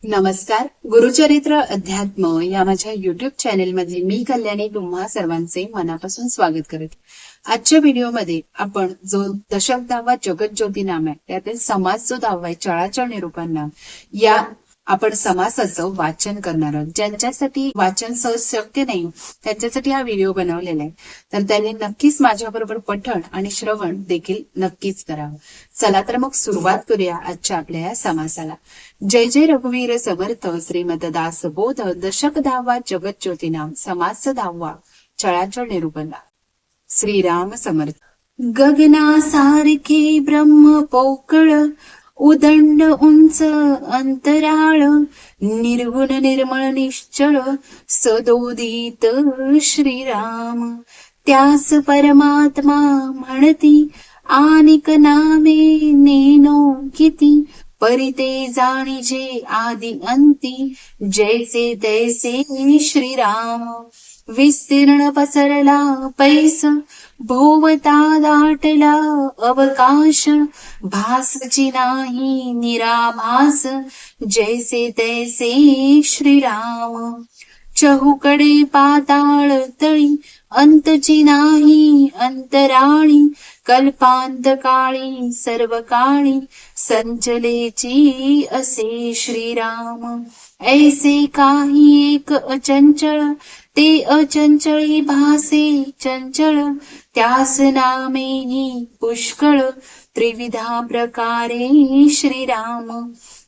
नमस्कार. गुरुचरित्र अध्यात्म या माझ्या युट्यूब चॅनेलमध्ये मी कल्याणी तुम्हा सर्वांचे मनापासून स्वागत करते. आजच्या व्हिडिओमध्ये आपण जो दशक दहावा जगज्योती नाम आहे त्यातील समास जो दहावा आहे चळाचळ निरूपण नाम या आपण समासाचं वाचन करणार आहोत. ज्यांच्यासाठी वाचन सहज शक्य नाही त्यांच्यासाठी हा व्हिडिओ बनवलेला आहे, तर त्यांनी नक्कीच माझ्याबरोबर पठण आणि श्रवण देखील नक्कीच करावं. चला तर मग सुरुवात करूया आजच्या आपल्या या समासाला. जय जय रघुवीर समर्थ श्रीमद दासबोध दशक दहावा जगज्योती नाम समास दहावा चळाचळ निरूपण. श्रीराम समर्थ. गगनासारखे ब्रह्म पोकळ उदंड उंच अंतराळ निर्गुण निर्मळ निश्चळ सदोदित श्रीराम. त्यास परमात्मा म्हणती आनिक नामे नेनो किती परिते जाणीजे आदि अंती जैसे तैसे श्रीराम. विस्तीर्ण पसरला पैस भोवता दाटला अवकाश भासची नाही निराभास जैसे तैसे श्रीराम. चहुकडे पाताळ तळी अंतची नाही अंतराळी कल्पांत काळी सर्व काळी संचलेची असे श्रीराम. ऐसे काही एक अचंचळ ते अचंचळी भासे चंचळ त्यास नामेही पुष्कळ त्रिविधा प्रकारे श्रीराम.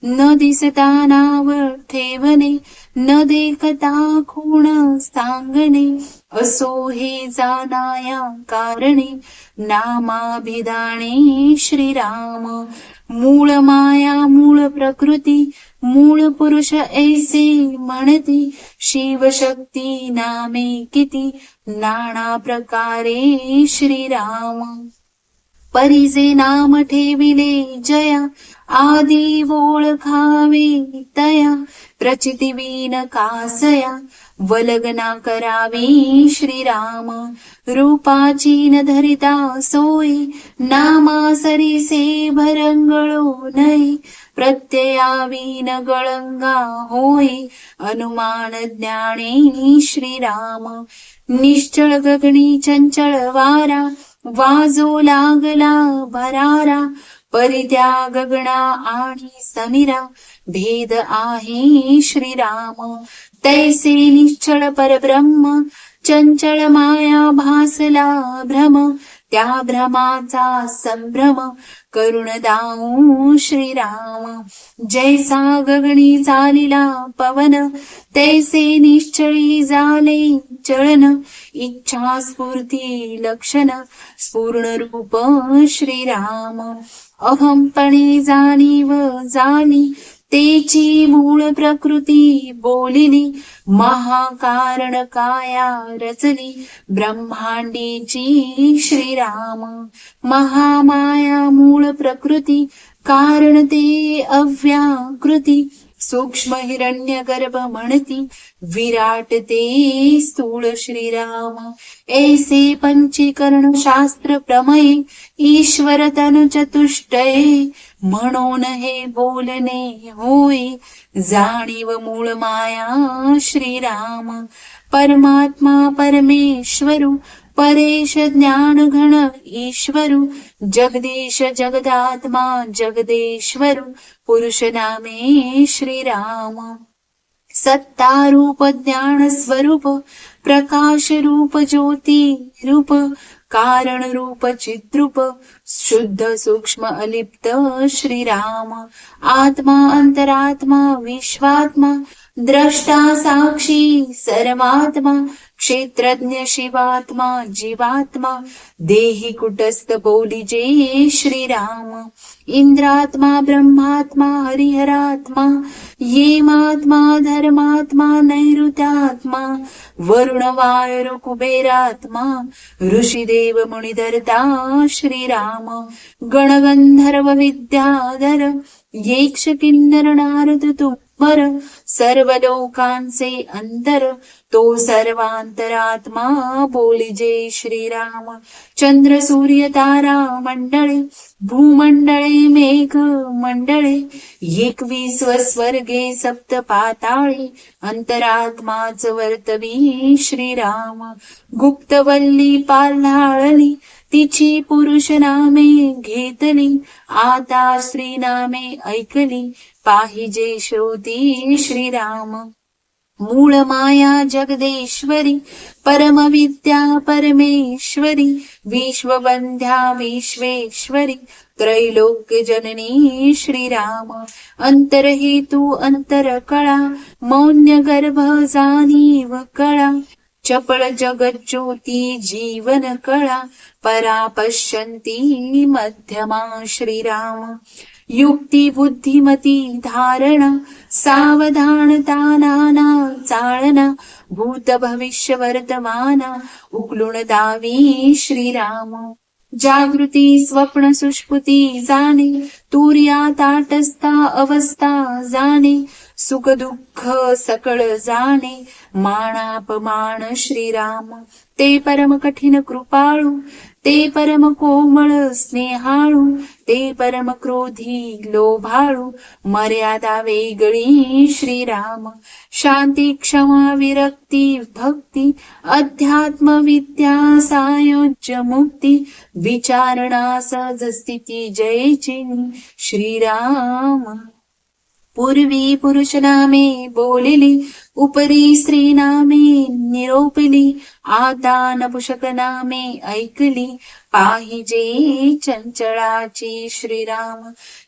न दिसता नाव ठेवणे न देखता खूण सांगणे असो हे जाणाया कारणे नामाभिधाने श्रीराम. मूळ माया मूळ प्रकृती मूळ पुरुष ऐसे म्हणती शिवशक्ती नामे किती नाना प्रकारे श्रीराम. परिजे नाम ठेविले जया आदी ओळखावे तया प्रचितीवीन कासया वलगना करावी श्रीराम. रूपाची न धरिता सोयी नामा सरीसे भरंगळो नये प्रत्ययावीन गळंगा होई अनुमान ज्ञाने श्रीराम. निश्चळ गगनी चंचळ वारा वाजो लागला भरारा परित्या गगना आणि समीरा भेद आहे श्रीराम. तैसे निश्चळ परब्रह्म चंचळ माया भासला भ्रम त्या भ्रमाचा संभ्रम करुण दाऊ श्रीराम. जैसा गगनी चालिला पवन तैसे निश्चळी झाले चलन इच्छा स्फूर्ती लक्षण स्पूर्ण रूप श्रीराम. अहमपणे जाणीव झाली तेची मूळ प्रकृती बोलिली महाकारण काया रचली ब्रह्मांडीची श्रीराम. महामाया मूळ प्रकृती कारण ते अव्याकृती सूक्ष्म हिरण्य गर्भ म्हणती विराट ते स्थूळ श्रीराम. ऐसे पंचीकरण शास्त्र प्रमये ईश्वर तनु चतुष्टये म्हणून हे बोलणे होय जाणीव मूळ माया श्रीराम. परमात्मा परमेश्वरू परेश ज्ञान घन ईश्वरू जगदीश जगदात्मा जगदेश्वरू पुरुष नामे श्रीराम. सत्ता रूप ज्ञान स्वरूप प्रकाश रूप ज्योती रूप कारण रूप चिद्रूप शुद्ध सूक्ष्म अलिप्त श्रीराम. आत्मा अंतरात्मा विश्वात्मा द्रष्टा साक्षी सर्वात्मा क्षेत्रज्ञ शिवात्मा जीवात्मा देही कुटस्थ बोलिजे श्रीराम. इंद्रात्मा ब्रह्मात्मा हरिहरात्मा येमात्मा धर्मात्मा नैऋत्यात्मा वरुण वायु कुबेरात्मा ऋषिदेव मुनिधरता श्रीराम. गणगंधर्व विद्याधर येक्ष किन्नर नारद तुमर सर्व लोकांचे अंतर तो सर्वांतरात्मा बोली जय श्रीराम. चंद्र सूर्य तारा मंडळे भूमंडळे मेघ मंडळे 21 स्वर्गे सप्त पाताळे अंतरात्माच वर्तवी श्रीराम. गुप्तवल्ली पाल्हाळली तिची पुरुष नामे घेतली आता स्त्री नामे ऐकली पाहिजे श्रोती श्रीराम. मूळ माया जगदेश्वरी परमविद्या परमेश्वरी विश्ववंद्या विश्वेश्वरी त्रैलोक्य जननी श्रीराम. अंतरहेतू अंतर कळा मौन्य गर्भ जाणीव कळा चपळ जगज्योती जीवन कळा परा पश्यन्ती मध्यमा श्रीराम. युक्ती बुद्धिमती धारणा सावधानता नाना चालना भूत भविष्य वर्तमान उकलून दावी श्रीराम. जागृती स्वप्न सुष्पुती जाणे तुर्या ताटस्था अवस्था जाणे सुख दुःख सकळ जाणे मानापमान श्रीराम. ते परम कठीण कृपाळू ते परम कोमळ स्नेहाळू ते परम क्रोधी लोभाळू मर्यादा वेगळी श्रीराम. शांती क्षमा विरक्ती भक्ती अध्यात्म विद्या सायुज्य मुक्ती विचारणा सहज स्थिती जयची श्रीराम. पूर्वी पुरुष नामे बोलिली उपरी स्त्री नामे निरोपिली आता नपुषक नामे ऐकली पाहिजे चंचळाची श्रीराम.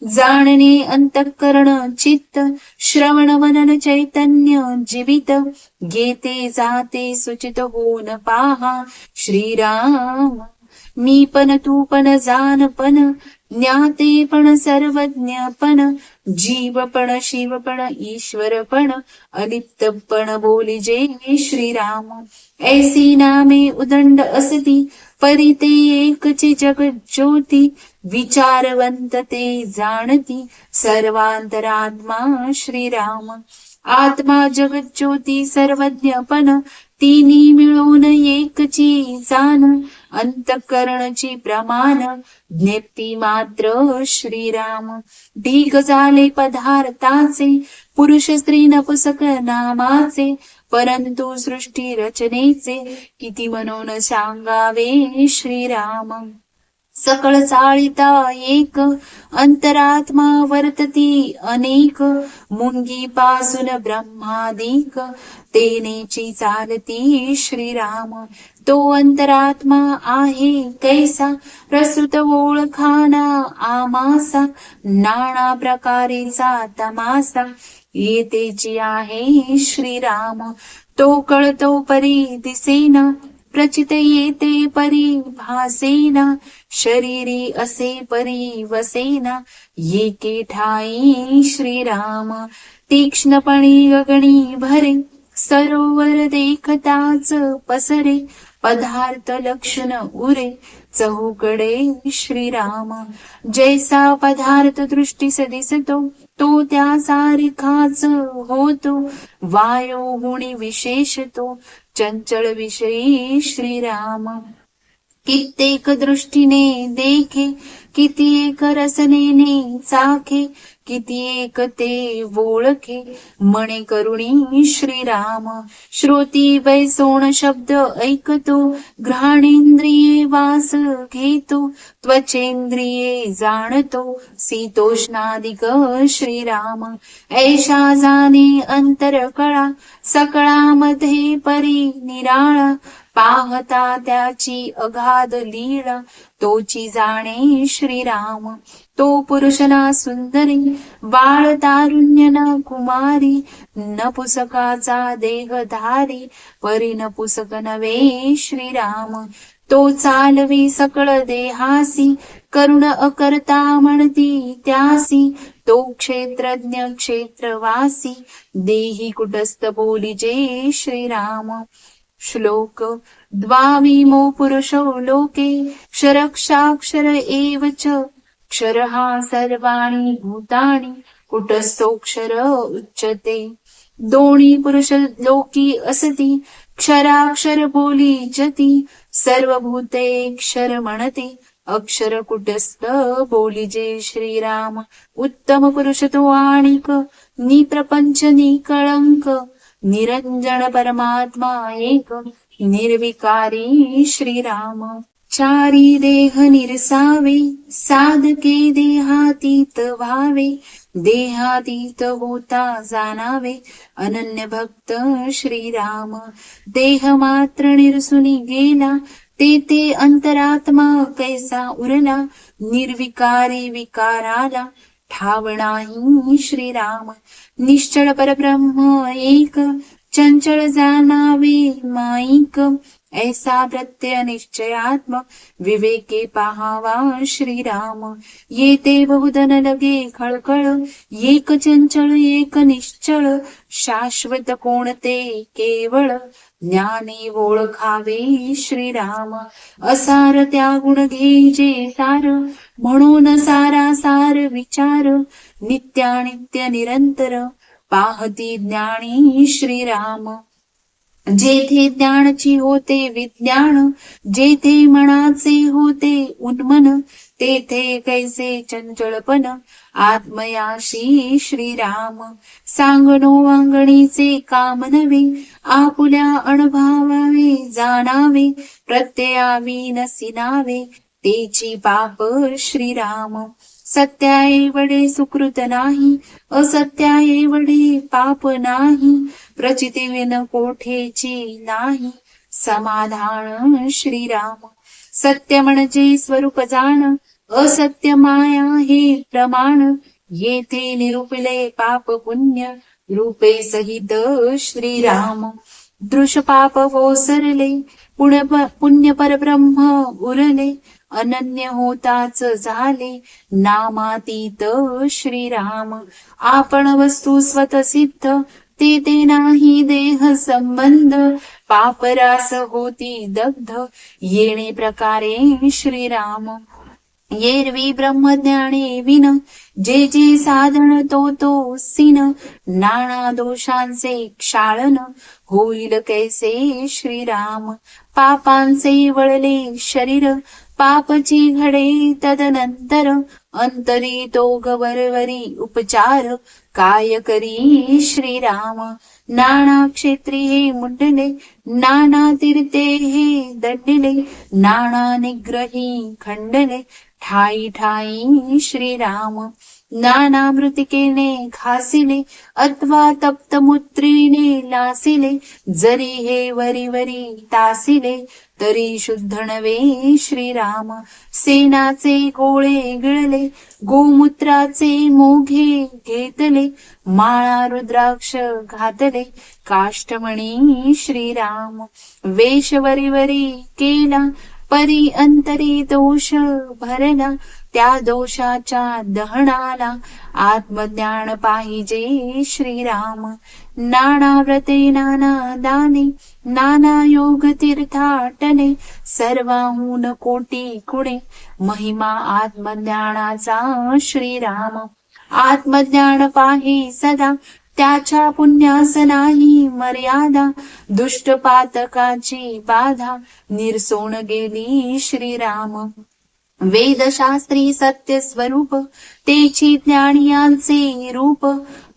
जाणणे अंतःकरण चित्त श्रवण मनन चैतन्य जीवित घेते जाते सुचित होऊन पाहा श्रीराम. मी पण तू पण जाण पण ज्ञाते पण सर्वज्ञ पण जीव पण शिव पण ईश्वर पण अलिप्त पण बोली जय श्रीराम. ऐसी नामे उदंड असती परी ते एकची जगत ज्योती विचारवंत ते जाणती सर्वांतरात्मा श्रीराम. आत्मा जगत ज्योती सर्वज्ञ पण तिनी मिळून एकची जाण अंतःकरणची प्रमाण ज्ञप्ती मात्र श्रीराम. ढीग झाले पदार्थाचे पुरुष स्त्री नपुसक नामाचे परंतु सृष्टी रचनेचे किती म्हणून सांगावे श्रीराम. सकळ चाळिता एक अंतरात्मा वर्तती अनेक मुंगी पासून ब्रह्मादिक तेनेची चालती श्रीराम. तो अंतरात्मा आहे कैसा प्रस्तुत ओळखाना आमासा नाना प्रकारेचा तमासा येतेची आहे श्रीराम. तो कळतो परी दिसेना प्रचित येते परी भासेना शरीरी असे परी वसेना येके ठाई श्रीराम. तीक्ष्णपणी गगनी भरे सरोवर देखताच पसरे पदार्थ लक्षण उरे चहूकडे श्रीराम. जैसा पदार्थ दृष्टीस दिसतो तो त्या सारिखाच होतो वायो गुणी विशेषतो चंचल विषयी श्रीराम. कित्येक दृष्टीने देखे कित्येक रसनेने चाखे कित्येक ते ओळखे मणे करुणी श्रीराम. श्रोती बैसोण शब्द ऐकतो घ्राणेंद्रिये वास घेतो त्वचेंद्रिये जाणतो शीतोष्णादिक श्रीराम. ऐशा जाणे अंतर कळा सकळामध्ये परी निराळा पाहता त्याची अगाध लीळा तोची जाणे श्रीराम. तो पुरुषना सुंदरी बाळ तारुण्य ना कुमारी नपुसकाचा देहधारी परी नपुसक नवे श्रीराम. तो चालवी सकळ देहासी करुण अकर्ता म्हणती त्यासी तो क्षेत्रज्ञ क्षेत्रवासी देही कुटस्थ बोली जे श्रीराम. श्लोक द्वाविमो पुरुषो लोके क्षरक्षाक्षर एव च क्षरः सर्वाणि भूतानि कुटस्थोऽक्षर उच्यते। दोन्ही पुरुष लोकी असती क्षराक्षर बोली जती। सर्वभूते क्षर म्हणते अक्षर कुटस्थ बोलिजे श्रीराम। उत्तम पुरुष तो आणिक निप्रपंच निकळंक। निरंजन परमात्मा एक निर्विकारी श्रीराम। चारी देह निरसावे साधके देहातीत व्हावे। देहातीत होता जाणावे अनन्य भक्त श्रीराम। देह मात्र निरसुनी गेला तेथे अंतरात्मा कैसा उरला। निर्विकारी विकाराला ठाव नाही श्रीराम। निश्चळ परब्रह्म एक चंचल जाणावे माईक। ऐसा प्रत्यय निश्चयात्म विवेके पाहावा श्रीराम। येते बहुधन लगे खळखळ एक चंचल एक निश्चळ। शाश्वत कोणते केवळ ज्ञाने ओळखावे श्रीराम। असार त्या गुण घ्यायचे सार म्हणून सारा सार विचार। नित्यानित्य निरंतर पाहती ज्ञानी श्रीराम। जेथे ज्ञानची होते विज्ञान जेथे मनाचे होते उन्मन। तेथे कैसे चंचलपण आत्मयाशी श्रीराम। सांगणो वांगणीचे काम नव्हे आपुल्या अनुभवावे जाणावे। प्रत्ययाविनसी नावे तेची पाप श्रीराम। सत्याएवढे सुकृत नाही असत्याएवढे पाप नाही। प्रचितीविन कोठेची नाही समाधान श्रीराम। सत्य म्हणजे स्वरूप जाण असत्य माया हे प्रमाण। येथे निरूपले पाप पुण्य रूपे सहित श्रीराम। दृश पाप ओसरले पुण्य परब्रह्म उरले। अनन्य होताच झाले नामातीत श्रीराम। आपण वस्तू स्वतसिद्ध ते नाही देह संबंध। पापरास होती दग्ध येणे प्रकारे श्रीराम। येरवी ब्रह्मज्ञाने विन जे जे साधन तो सिन। नाना दोषांचे क्षालन होईल कैसे श्रीराम। पापांचे वळले शरीर पापची घडे तदनंतर। अंतरी तो गवरवरी उपचार काय करी श्रीराम। नाना क्षेत्री हे मुंडले नाना तीर्थे हे दंडिले। नाना निग्रही खंडले ठाई ठाई श्रीराम। नाना मृतिकेने घासिले अथवा तप्तमूत्रीने लासिले। जरी हे वरी वरी तासिले तरी शुद्ध नव्हे श्रीराम। सेनाचे गोळे गिळले गोमूत्राचे मोघे घेतले। माळा रुद्राक्ष घातले काष्टमणी श्रीराम। वेश वरी वरी केला परी अंतरी दोष भरला। त्या दोषाच्या दहनाला आत्मज्ञान पाहिजे श्रीराम। नाना व्रते नाना दाने नाना योग तीर्थाटने। सर्वाहून कोटी गुणे महिमा आत्मज्ञानाचा श्रीराम। आत्मज्ञान पाही सदा त्याच्या पुण्यास नाही मर्यादा। दुष्ट पातकाची बाधा निरसोन गेली श्रीराम। वेदशास्त्री सत्य स्वरूप तेची ज्ञानियांचे रूप।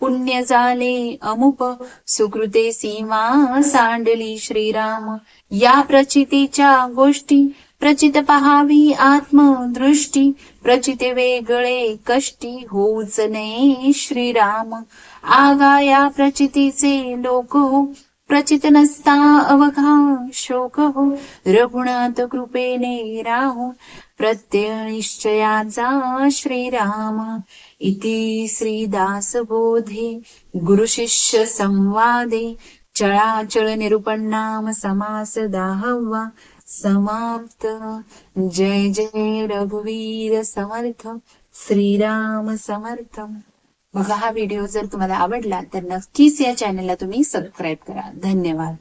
पुण्य झाले अमुप सुकृते सीमा सांडली श्रीराम। या प्रचितीच्या गोष्टी प्रचित पहावी आत्मदृष्टी। प्रचिते वेगळे कष्टी होऊच नये श्रीराम। आगा या प्रचितीचे लोक हो प्रचित नसता अवघा शोक हो। रघुनाथ कृपेने राहो प्रत्यय निश्चयाचा श्रीराम। इति श्रीदासबोधे गुरुशिष्य संवादे चळाचळ निरूपणाम समास 10वा समाप्त। जय जय रघुवीर समर्थ श्रीराम समर्थ। बघा, हा व्हिडिओ जर तुम्हाला आवडला तर नक्कीच या चॅनलला तुम्ही सबस्क्राईब करा. धन्यवाद.